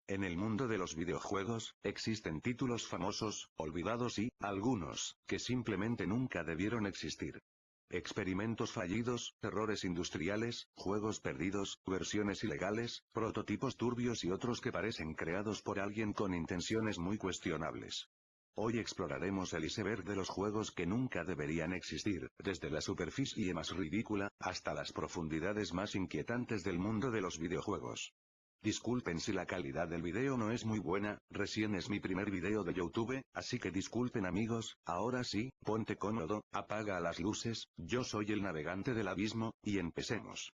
En el mundo de los videojuegos, existen títulos famosos, olvidados y, algunos, que simplemente nunca debieron existir. Experimentos fallidos, errores industriales, juegos perdidos, versiones ilegales, prototipos turbios y otros que parecen creados por alguien con intenciones muy cuestionables. Hoy exploraremos el iceberg de los juegos que nunca deberían existir, desde la superficie más ridícula, hasta las profundidades más inquietantes del mundo de los videojuegos. Disculpen si la calidad del video no es muy buena, recién es mi primer video de YouTube, así que disculpen amigos. Ahora sí, ponte cómodo, apaga las luces, yo soy el navegante del abismo, y empecemos.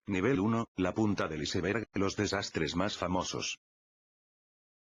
Nivel 1, la punta del iceberg, los desastres más famosos.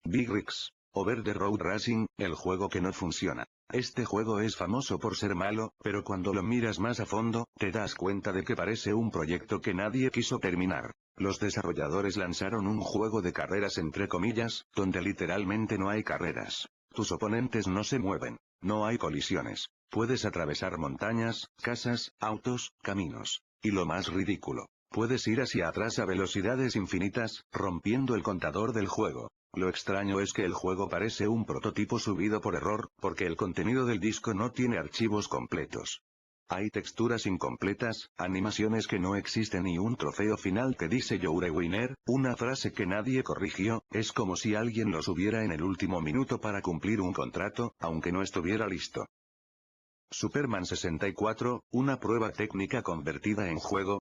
Big Rigs. Over the Road Racing, el juego que no funciona. Este juego es famoso por ser malo, pero cuando lo miras más a fondo, te das cuenta de que parece un proyecto que nadie quiso terminar. Los desarrolladores lanzaron un juego de carreras entre comillas, donde literalmente no hay carreras. Tus oponentes no se mueven. No hay colisiones. Puedes atravesar montañas, casas, autos, caminos. Y lo más ridículo. Puedes ir hacia atrás a velocidades infinitas, rompiendo el contador del juego. Lo extraño es que el juego parece un prototipo subido por error, porque el contenido del disco no tiene archivos completos. Hay texturas incompletas, animaciones que no existen y un trofeo final que dice You're a winner, una frase que nadie corrigió. Es como si alguien lo subiera en el último minuto para cumplir un contrato, aunque no estuviera listo. Superman 64, una prueba técnica convertida en juego.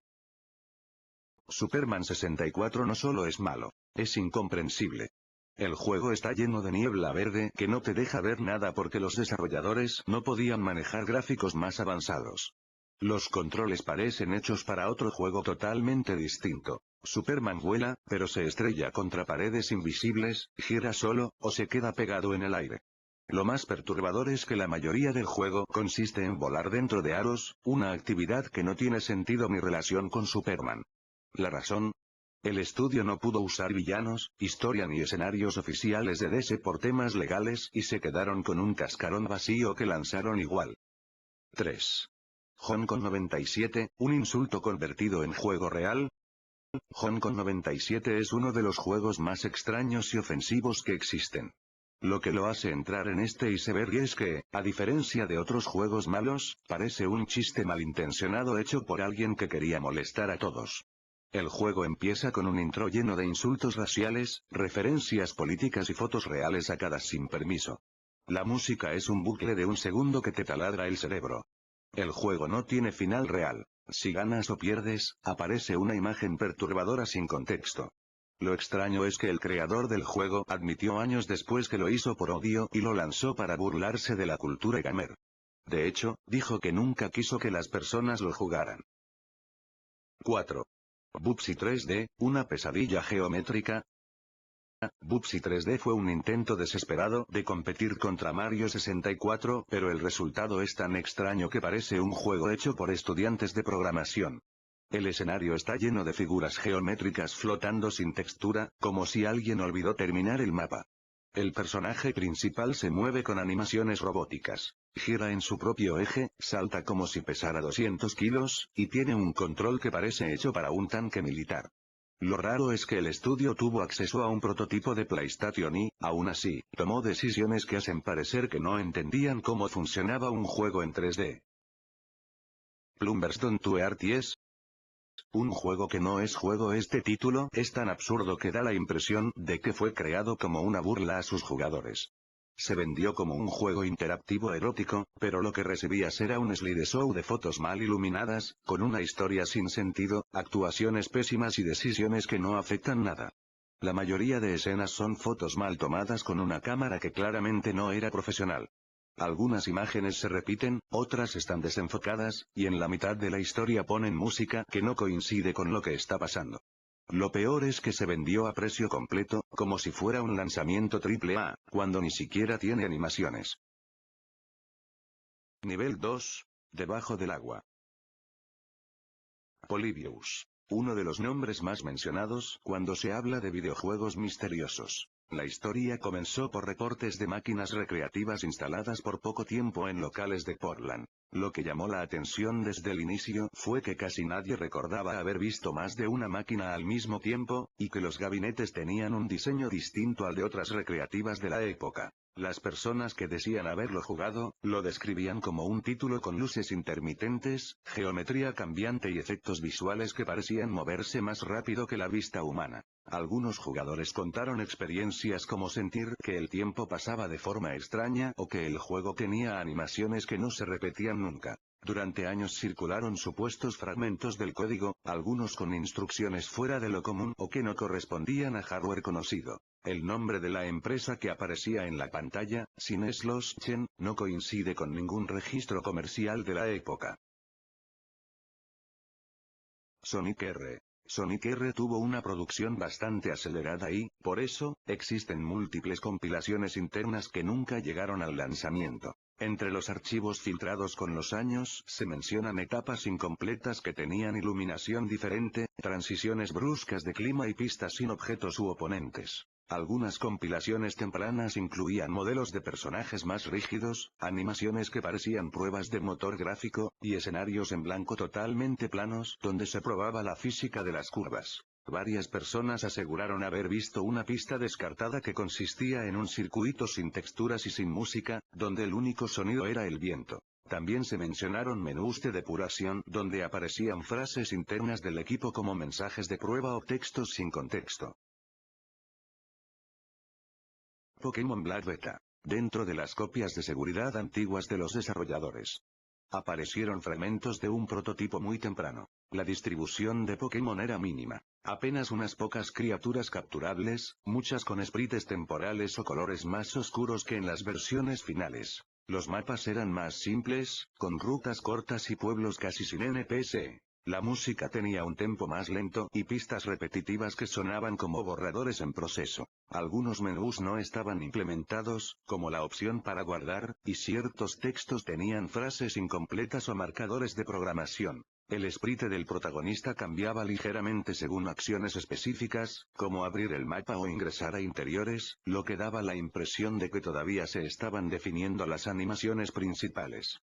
Superman 64 no solo es malo, es incomprensible. El juego está lleno de niebla verde que no te deja ver nada porque los desarrolladores no podían manejar gráficos más avanzados. Los controles parecen hechos para otro juego totalmente distinto. Superman vuela, pero se estrella contra paredes invisibles, gira solo, o se queda pegado en el aire. Lo más perturbador es que la mayoría del juego consiste en volar dentro de aros, una actividad que no tiene sentido ni relación con Superman. ¿La razón? El estudio no pudo usar villanos, historia ni escenarios oficiales de DC por temas legales y se quedaron con un cascarón vacío que lanzaron igual. 3. Hong Kong 97, un insulto convertido en juego real. Hong Kong 97 es uno de los juegos más extraños y ofensivos que existen. Lo que lo hace entrar en este iceberg es que, a diferencia de otros juegos malos, parece un chiste malintencionado hecho por alguien que quería molestar a todos. El juego empieza con un intro lleno de insultos raciales, referencias políticas y fotos reales sacadas sin permiso. La música es un bucle de un segundo que te taladra el cerebro. El juego no tiene final real. Si ganas o pierdes, aparece una imagen perturbadora sin contexto. Lo extraño es que el creador del juego admitió años después que lo hizo por odio y lo lanzó para burlarse de la cultura gamer. De hecho, dijo que nunca quiso que las personas lo jugaran. 4. Bubsy 3D, una pesadilla geométrica. Bubsy 3D fue un intento desesperado de competir contra Mario 64, pero el resultado es tan extraño que parece un juego hecho por estudiantes de programación. El escenario está lleno de figuras geométricas flotando sin textura, como si alguien olvidó terminar el mapa. El personaje principal se mueve con animaciones robóticas. Gira en su propio eje, salta como si pesara 200 kilos, y tiene un control que parece hecho para un tanque militar. Lo raro es que el estudio tuvo acceso a un prototipo de PlayStation y, aún así, tomó decisiones que hacen parecer que no entendían cómo funcionaba un juego en 3D. Plumbers Don't Hurt Yes. Un juego que no es juego. Este título es tan absurdo que da la impresión de que fue creado como una burla a sus jugadores. Se vendió como un juego interactivo erótico, pero lo que recibías era un slideshow de fotos mal iluminadas, con una historia sin sentido, actuaciones pésimas y decisiones que no afectan nada. La mayoría de escenas son fotos mal tomadas con una cámara que claramente no era profesional. Algunas imágenes se repiten, otras están desenfocadas, y en la mitad de la historia ponen música que no coincide con lo que está pasando. Lo peor es que se vendió a precio completo, como si fuera un lanzamiento AAA, cuando ni siquiera tiene animaciones. Nivel 2. Debajo del agua. Polybius. Uno de los nombres más mencionados cuando se habla de videojuegos misteriosos. La historia comenzó por reportes de máquinas recreativas instaladas por poco tiempo en locales de Portland. Lo que llamó la atención desde el inicio fue que casi nadie recordaba haber visto más de una máquina al mismo tiempo, y que los gabinetes tenían un diseño distinto al de otras recreativas de la época. Las personas que decían haberlo jugado, lo describían como un título con luces intermitentes, geometría cambiante y efectos visuales que parecían moverse más rápido que la vista humana. Algunos jugadores contaron experiencias como sentir que el tiempo pasaba de forma extraña o que el juego tenía animaciones que no se repetían nunca. Durante años circularon supuestos fragmentos del código, algunos con instrucciones fuera de lo común o que no correspondían a hardware conocido. El nombre de la empresa que aparecía en la pantalla, Sinesloschen, no coincide con ningún registro comercial de la época. Sonic R. Sonic R tuvo una producción bastante acelerada y, por eso, existen múltiples compilaciones internas que nunca llegaron al lanzamiento. Entre los archivos filtrados con los años se mencionan etapas incompletas que tenían iluminación diferente, transiciones bruscas de clima y pistas sin objetos u oponentes. Algunas compilaciones tempranas incluían modelos de personajes más rígidos, animaciones que parecían pruebas de motor gráfico, y escenarios en blanco totalmente planos donde se probaba la física de las curvas. Varias personas aseguraron haber visto una pista descartada que consistía en un circuito sin texturas y sin música, donde el único sonido era el viento. También se mencionaron menús de depuración donde aparecían frases internas del equipo como mensajes de prueba o textos sin contexto. Pokémon Black Beta. Dentro de las copias de seguridad antiguas de los desarrolladores, aparecieron fragmentos de un prototipo muy temprano. La distribución de Pokémon era mínima. Apenas unas pocas criaturas capturables, muchas con sprites temporales o colores más oscuros que en las versiones finales. Los mapas eran más simples, con rutas cortas y pueblos casi sin NPC. La música tenía un tempo más lento y pistas repetitivas que sonaban como borradores en proceso. Algunos menús no estaban implementados, como la opción para guardar, y ciertos textos tenían frases incompletas o marcadores de programación. El sprite del protagonista cambiaba ligeramente según acciones específicas, como abrir el mapa o ingresar a interiores, lo que daba la impresión de que todavía se estaban definiendo las animaciones principales.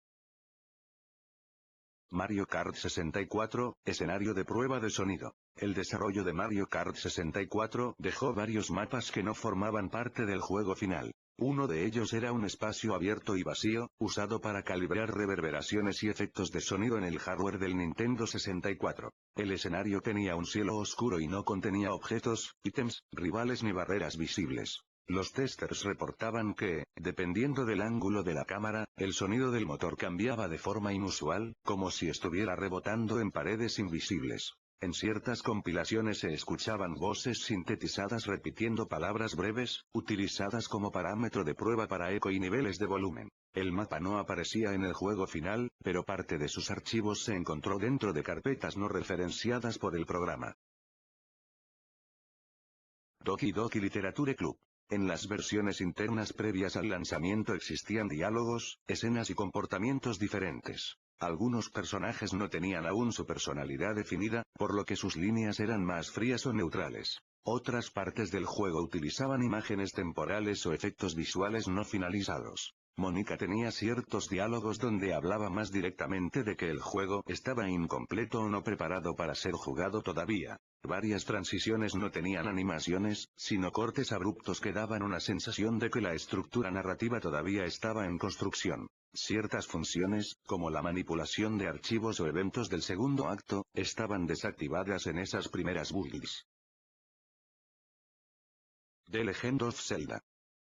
Mario Kart 64, escenario de prueba de sonido. El desarrollo de Mario Kart 64 dejó varios mapas que no formaban parte del juego final. Uno de ellos era un espacio abierto y vacío, usado para calibrar reverberaciones y efectos de sonido en el hardware del Nintendo 64. El escenario tenía un cielo oscuro y no contenía objetos, ítems, rivales ni barreras visibles. Los testers reportaban que, dependiendo del ángulo de la cámara, el sonido del motor cambiaba de forma inusual, como si estuviera rebotando en paredes invisibles. En ciertas compilaciones se escuchaban voces sintetizadas repitiendo palabras breves, utilizadas como parámetro de prueba para eco y niveles de volumen. El mapa no aparecía en el juego final, pero parte de sus archivos se encontró dentro de carpetas no referenciadas por el programa. Doki Doki Literature Club. En las versiones internas previas al lanzamiento existían diálogos, escenas y comportamientos diferentes. Algunos personajes no tenían aún su personalidad definida, por lo que sus líneas eran más frías o neutrales. Otras partes del juego utilizaban imágenes temporales o efectos visuales no finalizados. Mónica tenía ciertos diálogos donde hablaba más directamente de que el juego estaba incompleto o no preparado para ser jugado todavía. Varias transiciones no tenían animaciones, sino cortes abruptos que daban una sensación de que la estructura narrativa todavía estaba en construcción. Ciertas funciones, como la manipulación de archivos o eventos del segundo acto, estaban desactivadas en esas primeras builds. The Legend of Zelda.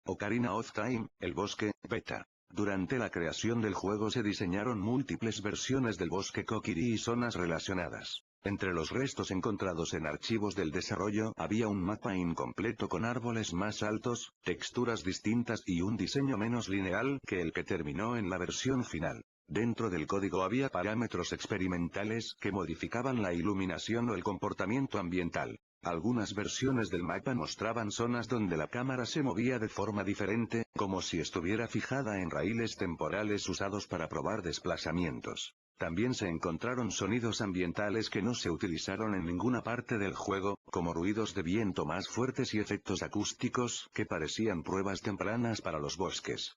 Ocarina of Time, el bosque, beta. Durante la creación del juego se diseñaron múltiples versiones del bosque Kokiri y zonas relacionadas. Entre los restos encontrados en archivos del desarrollo había un mapa incompleto con árboles más altos, texturas distintas y un diseño menos lineal que el que terminó en la versión final. Dentro del código había parámetros experimentales que modificaban la iluminación o el comportamiento ambiental. Algunas versiones del mapa mostraban zonas donde la cámara se movía de forma diferente, como si estuviera fijada en raíles temporales usados para probar desplazamientos. También se encontraron sonidos ambientales que no se utilizaron en ninguna parte del juego, como ruidos de viento más fuertes y efectos acústicos que parecían pruebas tempranas para los bosques.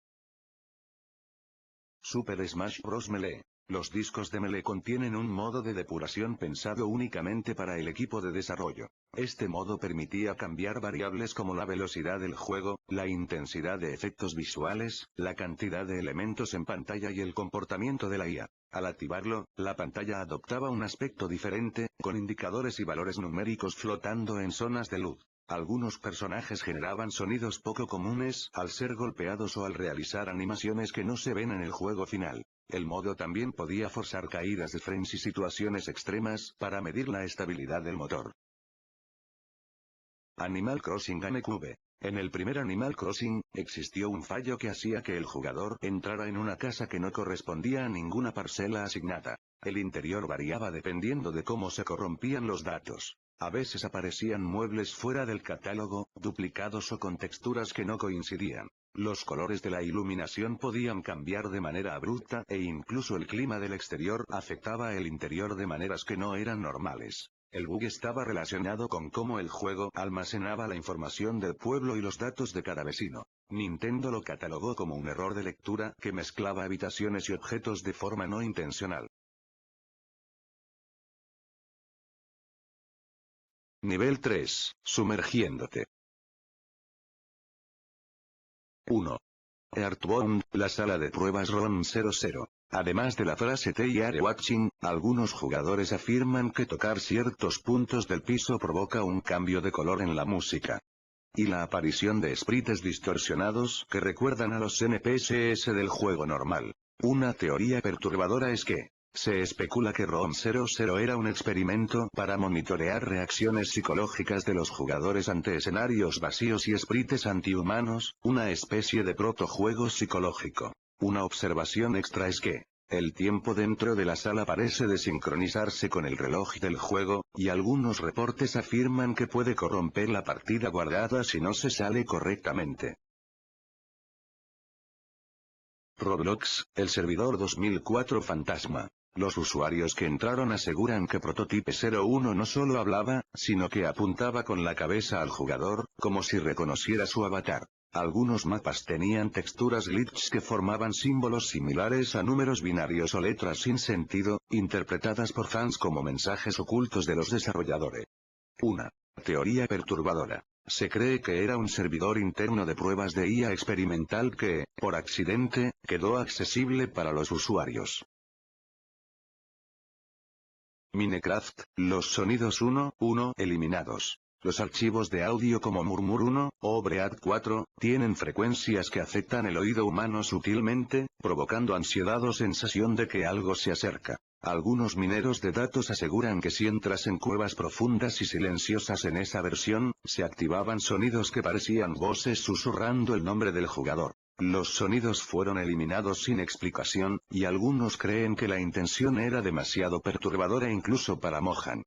Super Smash Bros. Melee. Los discos de Melee contienen un modo de depuración pensado únicamente para el equipo de desarrollo. Este modo permitía cambiar variables como la velocidad del juego, la intensidad de efectos visuales, la cantidad de elementos en pantalla y el comportamiento de la IA. Al activarlo, la pantalla adoptaba un aspecto diferente, con indicadores y valores numéricos flotando en zonas de luz. Algunos personajes generaban sonidos poco comunes al ser golpeados o al realizar animaciones que no se ven en el juego final. El modo también podía forzar caídas de frames y situaciones extremas para medir la estabilidad del motor. Animal Crossing GameCube. En el primer Animal Crossing, existió un fallo que hacía que el jugador entrara en una casa que no correspondía a ninguna parcela asignada. El interior variaba dependiendo de cómo se corrompían los datos. A veces aparecían muebles fuera del catálogo, duplicados o con texturas que no coincidían. Los colores de la iluminación podían cambiar de manera abrupta e incluso el clima del exterior afectaba el interior de maneras que no eran normales. El bug estaba relacionado con cómo el juego almacenaba la información del pueblo y los datos de cada vecino. Nintendo lo catalogó como un error de lectura que mezclaba habitaciones y objetos de forma no intencional. Nivel 3, sumergiéndote. 1. Earthbound, la sala de pruebas ROM 00. Además de la frase "They are watching", algunos jugadores afirman que tocar ciertos puntos del piso provoca un cambio de color en la música. Y la aparición de sprites distorsionados que recuerdan a los NPCs del juego normal. Una teoría perturbadora es que se especula que ROM 00 era un experimento para monitorear reacciones psicológicas de los jugadores ante escenarios vacíos y sprites antihumanos, una especie de protojuego psicológico. Una observación extra es que el tiempo dentro de la sala parece desincronizarse con el reloj del juego, y algunos reportes afirman que puede corromper la partida guardada si no se sale correctamente. Roblox, el servidor 2004 fantasma. Los usuarios que entraron aseguran que Prototype 01 no solo hablaba, sino que apuntaba con la cabeza al jugador, como si reconociera su avatar. Algunos mapas tenían texturas glitch que formaban símbolos similares a números binarios o letras sin sentido, interpretadas por fans como mensajes ocultos de los desarrolladores. Una teoría perturbadora. Se cree que era un servidor interno de pruebas de IA experimental que, por accidente, quedó accesible para los usuarios. Minecraft, los sonidos 1.1 eliminados. Los archivos de audio como Murmur 1, o Bread 4, tienen frecuencias que afectan el oído humano sutilmente, provocando ansiedad o sensación de que algo se acerca. Algunos mineros de datos aseguran que si entras en cuevas profundas y silenciosas en esa versión, se activaban sonidos que parecían voces susurrando el nombre del jugador. Los sonidos fueron eliminados sin explicación, y algunos creen que la intención era demasiado perturbadora incluso para Mohan.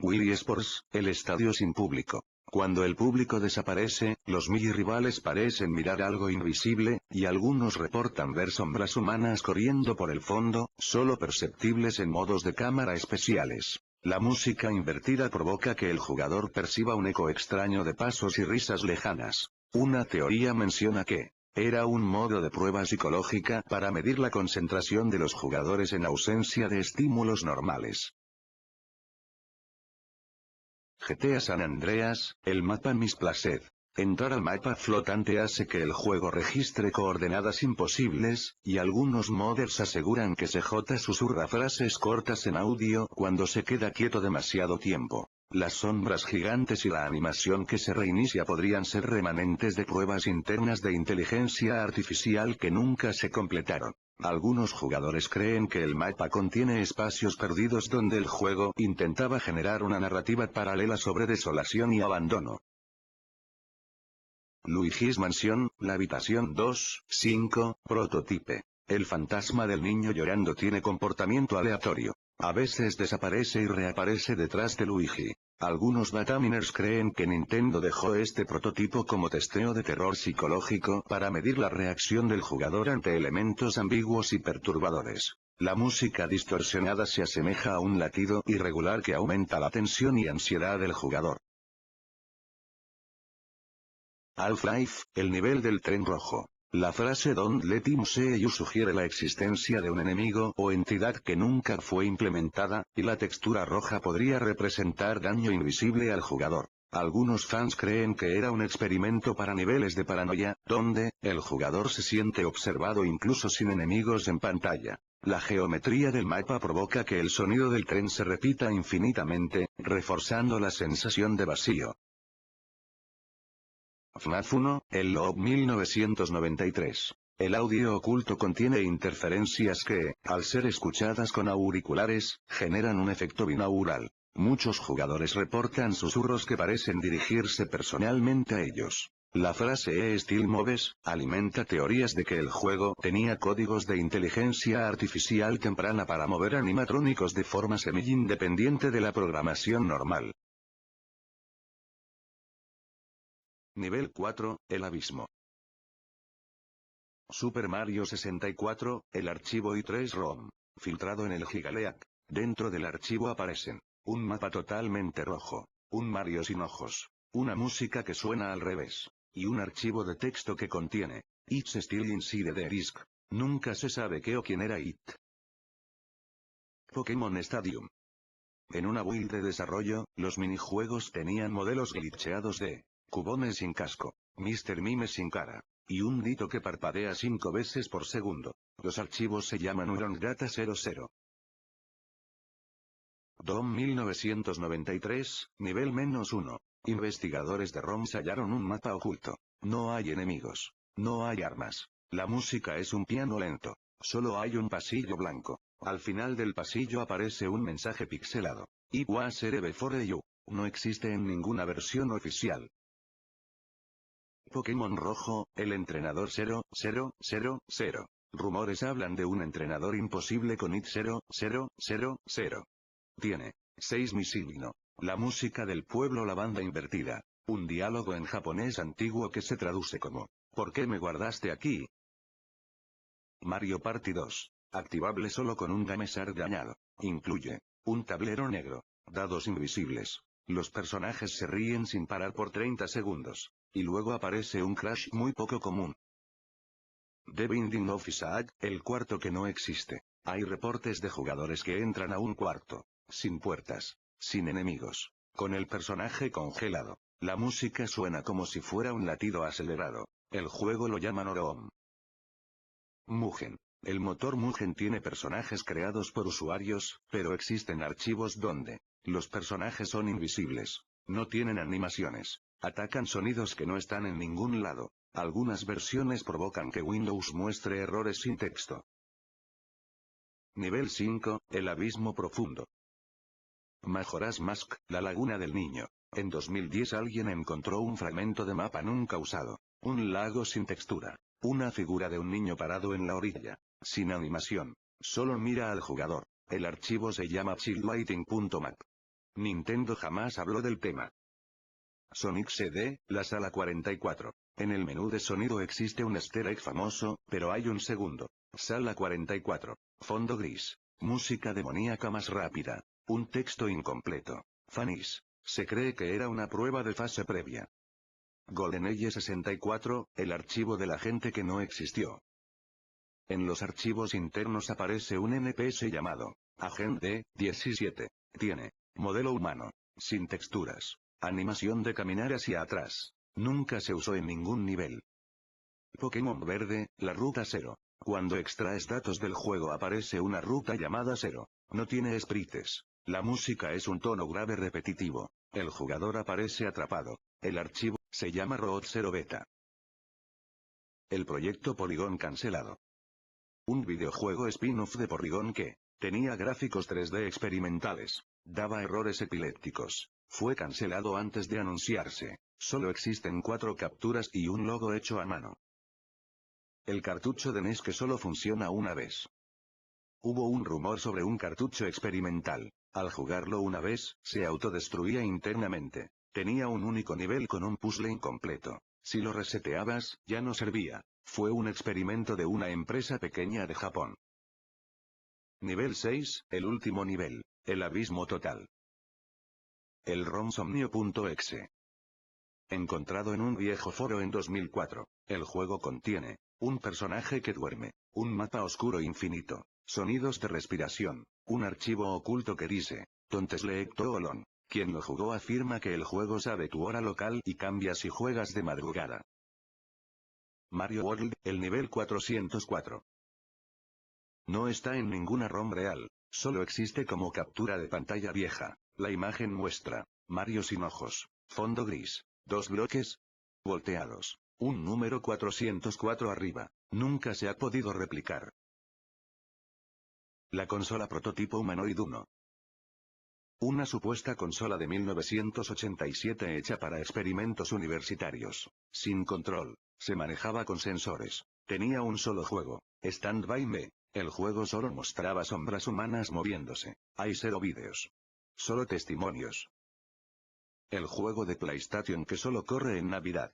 Wii Sports, el estadio sin público. Cuando el público desaparece, los rivales parecen mirar algo invisible, y algunos reportan ver sombras humanas corriendo por el fondo, solo perceptibles en modos de cámara especiales. La música invertida provoca que el jugador perciba un eco extraño de pasos y risas lejanas. Una teoría menciona que era un modo de prueba psicológica para medir la concentración de los jugadores en ausencia de estímulos normales. GTA San Andreas, el mapa Misplaced. Entrar al mapa flotante hace que el juego registre coordenadas imposibles, y algunos modders aseguran que CJ susurra frases cortas en audio cuando se queda quieto demasiado tiempo. Las sombras gigantes y la animación que se reinicia podrían ser remanentes de pruebas internas de inteligencia artificial que nunca se completaron. Algunos jugadores creen que el mapa contiene espacios perdidos donde el juego intentaba generar una narrativa paralela sobre desolación y abandono. Luigi's Mansion, la habitación 2.5, prototipe. El fantasma del niño llorando tiene comportamiento aleatorio. A veces desaparece y reaparece detrás de Luigi. Algunos dataminers creen que Nintendo dejó este prototipo como testeo de terror psicológico para medir la reacción del jugador ante elementos ambiguos y perturbadores. La música distorsionada se asemeja a un latido irregular que aumenta la tensión y ansiedad del jugador. Half-Life, el nivel del tren rojo. La frase Don't let him see you sugiere la existencia de un enemigo o entidad que nunca fue implementada, y la textura roja podría representar daño invisible al jugador. Algunos fans creen que era un experimento para niveles de paranoia, donde el jugador se siente observado incluso sin enemigos en pantalla. La geometría del mapa provoca que el sonido del tren se repita infinitamente, reforzando la sensación de vacío. FNAF 1, el Log 1993. El audio oculto contiene interferencias que, al ser escuchadas con auriculares, generan un efecto binaural. Muchos jugadores reportan susurros que parecen dirigirse personalmente a ellos. La frase Still Moves alimenta teorías de que el juego tenía códigos de inteligencia artificial temprana para mover animatrónicos de forma semi-independiente de la programación normal. Nivel 4, el abismo. Super Mario 64, el archivo i3-ROM. Filtrado en el Gigaleak. Dentro del archivo aparecen un mapa totalmente rojo, un Mario sin ojos, una música que suena al revés, y un archivo de texto que contiene It's still inside the disk. Nunca se sabe qué o quién era It. Pokémon Stadium. En una build de desarrollo, los minijuegos tenían modelos glitcheados de Cubone sin casco, Mr. Mime sin cara, y un Dito que parpadea 5 veces por segundo. Los archivos se llaman Neuron Data 00. DOM 1993, nivel -1. Investigadores de ROMs hallaron un mapa oculto. No hay enemigos. No hay armas. La música es un piano lento. Solo hay un pasillo blanco. Al final del pasillo aparece un mensaje pixelado. It was before you. No existe en ninguna versión oficial. Pokémon Rojo, el entrenador 0000. Rumores hablan de un entrenador imposible con IT 0000. Tiene 6 misilino. La música del pueblo, la banda invertida. Un diálogo en japonés antiguo que se traduce como ¿por qué me guardaste aquí? Mario Party 2. Activable solo con un Gamesar dañado. Incluye un tablero negro, dados invisibles. Los personajes se ríen sin parar por 30 segundos. Y luego aparece un crash muy poco común. The Binding of Isaac, el cuarto que no existe. Hay reportes de jugadores que entran a un cuarto, sin puertas, sin enemigos, con el personaje congelado. La música suena como si fuera un latido acelerado. El juego lo llaman Oroom. Mugen. El motor Mugen tiene personajes creados por usuarios, pero existen archivos donde los personajes son invisibles. No tienen animaciones. Atacan sonidos que no están en ningún lado. Algunas versiones provocan que Windows muestre errores sin texto. Nivel 5, el abismo profundo. Majora's Mask, la laguna del niño. En 2010 alguien encontró un fragmento de mapa nunca usado. Un lago sin textura. Una figura de un niño parado en la orilla. Sin animación. Solo mira al jugador. El archivo se llama chilllighting.map. Nintendo jamás habló del tema. Sonic CD, la sala 44. En el menú de sonido existe un easter egg famoso, pero hay un segundo. Sala 44. Fondo gris. Música demoníaca más rápida. Un texto incompleto. Fanis. Se cree que era una prueba de fase previa. GoldenEye 64, el archivo de la gente que no existió. En los archivos internos aparece un NPS llamado Agent D17. Tiene modelo humano, sin texturas, animación de caminar hacia atrás. Nunca se usó en ningún nivel. Pokémon Verde, la ruta 0. Cuando extraes datos del juego aparece una ruta llamada 0. No tiene sprites. La música es un tono grave repetitivo. El jugador aparece atrapado. El archivo se llama Road 0 Beta. El proyecto Polygon cancelado. Un videojuego spin-off de Polygon que tenía gráficos 3D experimentales. Daba errores epilépticos. Fue cancelado antes de anunciarse. Solo existen 4 capturas y un logo hecho a mano. El cartucho de NES que solo funciona una vez. Hubo un rumor sobre un cartucho experimental. Al jugarlo una vez, se autodestruía internamente. Tenía un único nivel con un puzzle incompleto. Si lo reseteabas, ya no servía. Fue un experimento de una empresa pequeña de Japón. Nivel 6, el último nivel. El abismo total. El romsomnio.exe. Encontrado en un viejo foro en 2004. El juego contiene Un personaje que duerme. Un mapa oscuro infinito. Sonidos de respiración. Un archivo oculto que dice, Tontesleectoolon. Quien lo jugó afirma que el juego sabe tu hora local y cambia si juegas de madrugada. Mario World, el nivel 404. No está en ninguna ROM real, solo existe como captura de pantalla vieja. La imagen muestra, Mario sin ojos, fondo gris, 2 bloques volteados, un número 404 arriba, nunca se ha podido replicar. La consola prototipo Humanoid 1. Una supuesta consola de 1987 hecha para experimentos universitarios. Sin control, se manejaba con sensores, tenía un solo juego, Stand By Me. El juego solo mostraba sombras humanas moviéndose. Hay 0 vídeos. Solo testimonios. El juego de PlayStation que solo corre en Navidad.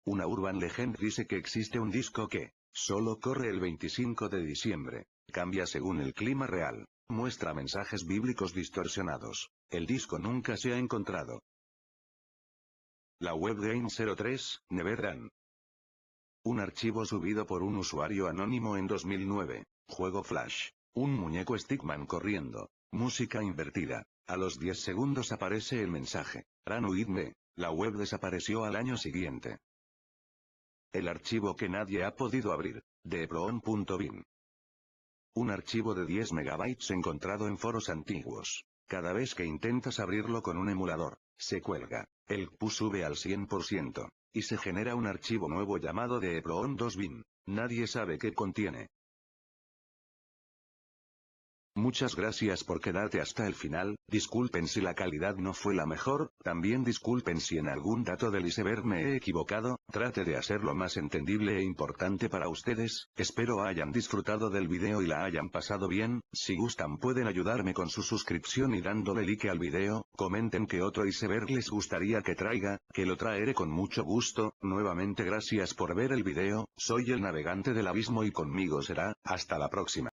Una Urban Legend dice que existe un disco que solo corre el 25 de diciembre. Cambia según el clima real. Muestra mensajes bíblicos distorsionados. El disco nunca se ha encontrado. La Web Game 03, Neverland. Un archivo subido por un usuario anónimo en 2009. Juego Flash. Un muñeco Stickman corriendo. Música invertida. A los 10 segundos aparece el mensaje. Run with me. La web desapareció al año siguiente. El archivo que nadie ha podido abrir. Deproon.bin. Un archivo de 10 megabytes encontrado en foros antiguos. Cada vez que intentas abrirlo con un emulador, se cuelga. El GPU sube al 100%. Y se genera un archivo nuevo llamado Deproon2bin. Nadie sabe qué contiene. Muchas gracias por quedarte hasta el final, disculpen si la calidad no fue la mejor, también disculpen si en algún dato del iceberg me he equivocado, trate de hacerlo más entendible e importante para ustedes, espero hayan disfrutado del video y la hayan pasado bien, si gustan pueden ayudarme con su suscripción y dándole like al video, comenten qué otro iceberg les gustaría que traiga, que lo traeré con mucho gusto, nuevamente gracias por ver el video, soy el navegante del abismo y conmigo será, hasta la próxima.